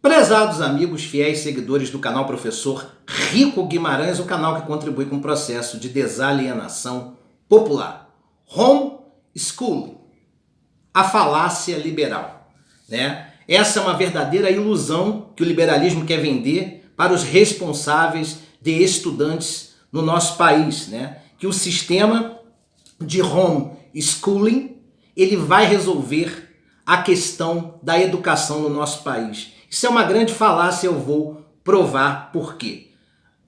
Prezados amigos, fiéis seguidores do canal Professor Rico Guimarães, o canal que contribui com o processo de desalienação popular. Homeschooling, a falácia liberal, né? Essa é uma verdadeira ilusão que o liberalismo quer vender para os responsáveis de estudantes no nosso país, né? Que o sistema de homeschooling ele vai resolver a questão da educação no nosso país. Isso é uma grande falácia, eu vou provar por quê.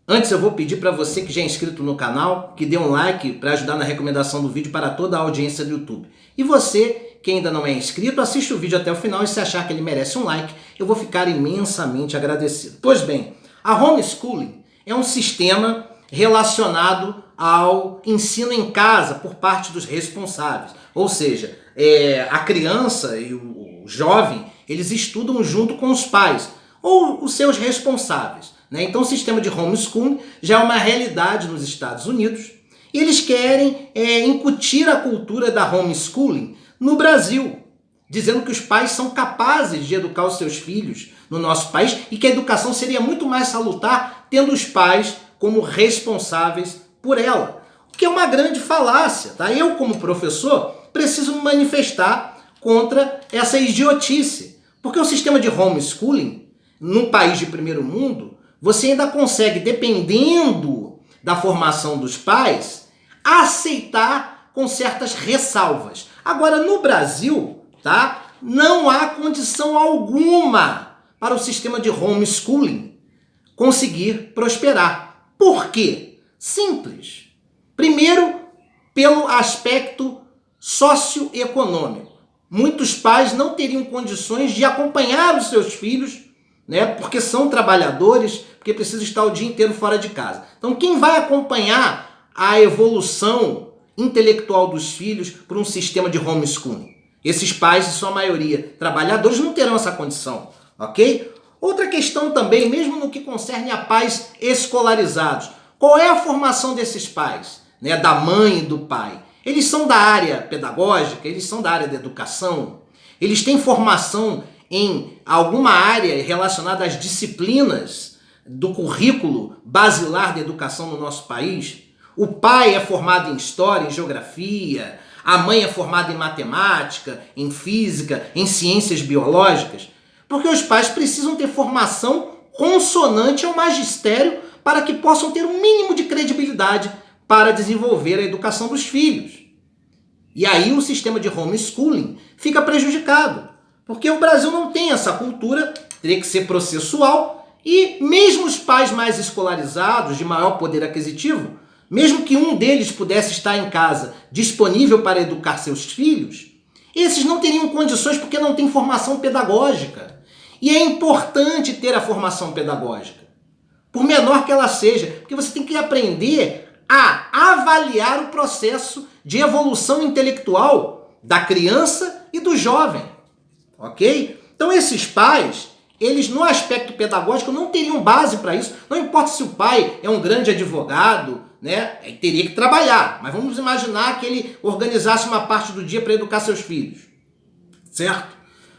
Antes eu vou pedir para você que já é inscrito no canal, que dê um like para ajudar na recomendação do vídeo para toda a audiência do YouTube. E você que ainda não é inscrito, assiste o vídeo até o final e se achar que ele merece um like, eu vou ficar imensamente agradecido. Pois bem, a homeschooling é um sistema relacionado ao ensino em casa por parte dos responsáveis. Ou seja, a criança e o jovem, eles estudam junto com os pais ou os seus responsáveis, né? Então o sistema de homeschooling já é uma realidade nos Estados Unidos e eles querem incutir a cultura da homeschooling no Brasil, dizendo que os pais são capazes de educar os seus filhos no nosso país e que a educação seria muito mais salutar tendo os pais como responsáveis por ela, o que é uma grande falácia, tá? Eu, como professor, preciso me manifestar contra essa idiotice, porque o sistema de homeschooling, num país de primeiro mundo, você ainda consegue, dependendo da formação dos pais, aceitar com certas ressalvas. Agora, no Brasil, tá? Não há condição alguma para o sistema de homeschooling conseguir prosperar. Por quê? Simples. Primeiro, pelo aspecto socioeconômico. Muitos pais não teriam condições de acompanhar os seus filhos, né, porque são trabalhadores, porque precisam estar o dia inteiro fora de casa. Então, quem vai acompanhar a evolução intelectual dos filhos por um sistema de homeschooling? Esses pais, em sua maioria trabalhadores, não terão essa condição, ok? Outra questão também, mesmo no que concerne a pais escolarizados. Qual é a formação desses pais, né, da mãe e do pai? Eles são da área pedagógica, eles são da área da educação, eles têm formação em alguma área relacionada às disciplinas do currículo basilar de educação no nosso país. O pai é formado em história, em geografia, a mãe é formada em matemática, em física, em ciências biológicas, porque os pais precisam ter formação consonante ao magistério para que possam ter um mínimo de credibilidade para desenvolver a educação dos filhos. E aí o sistema de homeschooling fica prejudicado, porque o Brasil não tem essa cultura, teria que ser processual, e mesmo os pais mais escolarizados, de maior poder aquisitivo, mesmo que um deles pudesse estar em casa disponível para educar seus filhos, esses não teriam condições porque não têm formação pedagógica. E é importante ter a formação pedagógica, por menor que ela seja, porque você tem que aprender a avaliar o processo de evolução intelectual da criança e do jovem, ok? Então esses pais, eles no aspecto pedagógico não teriam base para isso, não importa se o pai é um grande advogado, né? Ele teria que trabalhar, mas vamos imaginar que ele organizasse uma parte do dia para educar seus filhos, certo?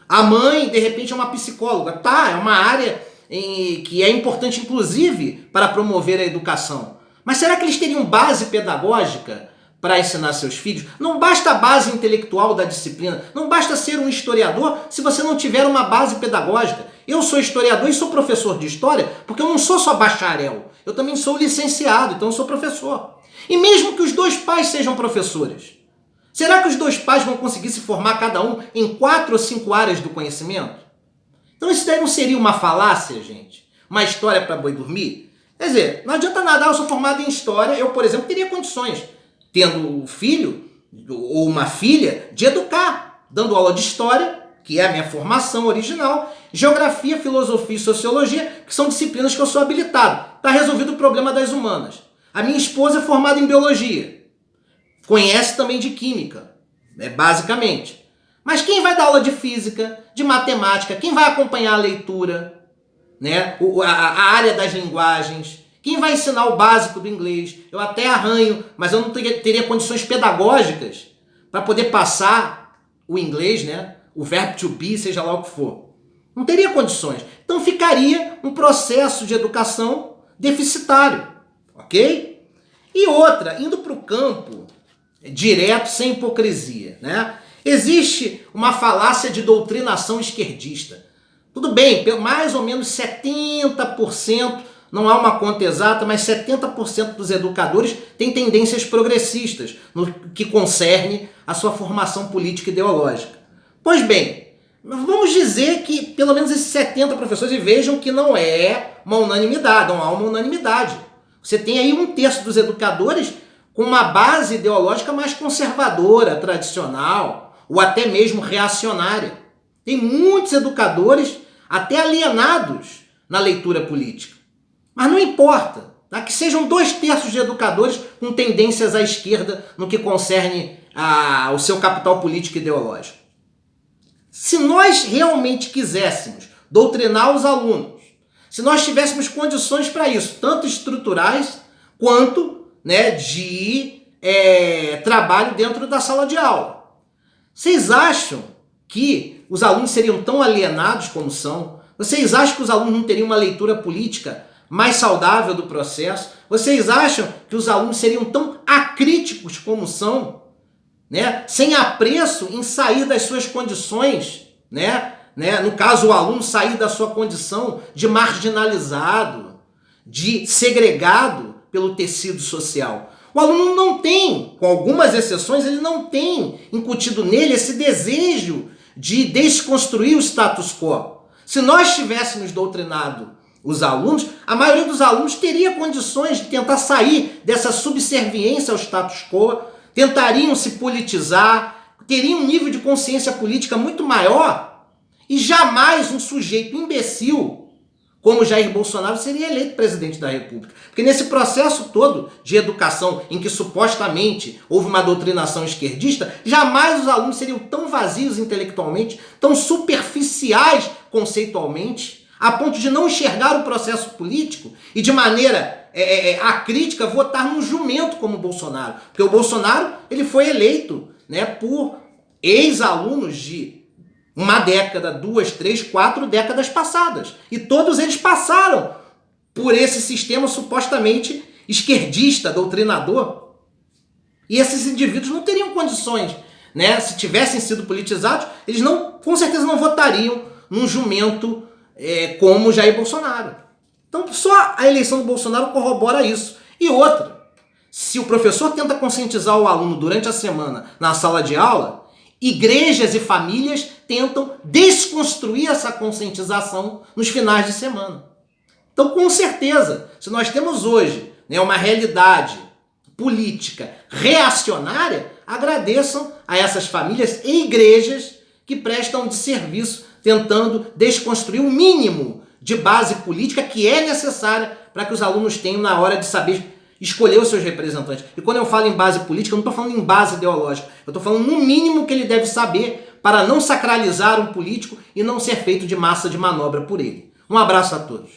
A mãe, de repente, é uma psicóloga, tá? É uma área que é importante, inclusive, para promover a educação. Mas será que eles teriam base pedagógica para ensinar seus filhos? Não basta a base intelectual da disciplina, não basta ser um historiador se você não tiver uma base pedagógica. Eu sou historiador e sou professor de história porque eu não sou só bacharel, eu também sou licenciado, então eu sou professor. E mesmo que os dois pais sejam professores, será que os dois pais vão conseguir se formar cada um em 4 ou 5 áreas do conhecimento? Então isso daí não seria uma falácia, gente? Uma história para boi dormir? Quer dizer, não adianta nada, eu sou formado em história, eu, por exemplo, teria condições, tendo um filho ou uma filha, de educar, dando aula de história, que é a minha formação original, geografia, filosofia e sociologia, que são disciplinas que eu sou habilitado. Está resolvido o problema das humanas. A minha esposa é formada em biologia, conhece também de química, basicamente. Mas quem vai dar aula de física, de matemática, quem vai acompanhar a leitura, né? A área das linguagens, quem vai ensinar o básico do inglês? Eu até arranho, mas eu não teria condições pedagógicas para poder passar o inglês, né? O verbo to be, seja lá o que for. Não teria condições. Então ficaria um processo de educação deficitário, ok? E outra, indo para o campo direto, sem hipocrisia, né? Existe uma falácia de doutrinação esquerdista. Tudo bem, mais ou menos 70%, não há uma conta exata, mas 70% dos educadores têm tendências progressistas no que concerne a sua formação política e ideológica. Pois bem, vamos dizer que pelo menos esses 70 professores vejam que não é uma unanimidade, não há uma unanimidade. Você tem aí 1/3 dos educadores com uma base ideológica mais conservadora, tradicional, ou até mesmo reacionária. Tem muitos educadores até alienados na leitura política. Mas não importa, tá? Que sejam 2/3 de educadores com tendências à esquerda no que concerne ao seu capital político e ideológico. Se nós realmente quiséssemos doutrinar os alunos, se nós tivéssemos condições para isso, tanto estruturais quanto, né, de trabalho dentro da sala de aula, vocês acham que os alunos seriam tão alienados como são? Vocês acham que os alunos não teriam uma leitura política mais saudável do processo? Vocês acham que os alunos seriam tão acríticos como são, né? Sem apreço em sair das suas condições, né? No caso, o aluno sair da sua condição de marginalizado, de segregado pelo tecido social. O aluno não tem, com algumas exceções, ele não tem incutido nele esse desejo de desconstruir o status quo. Se nós tivéssemos doutrinado os alunos, a maioria dos alunos teria condições de tentar sair dessa subserviência ao status quo, tentariam se politizar, teriam um nível de consciência política muito maior e jamais um sujeito imbecil como Jair Bolsonaro seria eleito presidente da República. Porque nesse processo todo de educação em que supostamente houve uma doutrinação esquerdista, jamais os alunos seriam tão vazios intelectualmente, tão superficiais conceitualmente, a ponto de não enxergar o processo político e de maneira acrítica votar num jumento como o Bolsonaro. Porque o Bolsonaro ele foi eleito, né, por ex-alunos de uma década, 2, 3, 4 décadas passadas. E todos eles passaram por esse sistema supostamente esquerdista, doutrinador. E esses indivíduos não teriam condições, né? Se tivessem sido politizados, eles não, com certeza não votariam num jumento como Jair Bolsonaro. Então só a eleição do Bolsonaro corrobora isso. E outra, se o professor tenta conscientizar o aluno durante a semana na sala de aula, igrejas e famílias tentam desconstruir essa conscientização nos finais de semana. Então, com certeza, se nós temos hoje, né, uma realidade política reacionária, agradeçam a essas famílias e igrejas que prestam de serviço tentando desconstruir o mínimo de base política que é necessária para que os alunos tenham na hora de saber escolher os seus representantes. E quando eu falo em base política, eu não estou falando em base ideológica. Eu estou falando no mínimo que ele deve saber para não sacralizar um político e não ser feito de massa de manobra por ele. Um abraço a todos.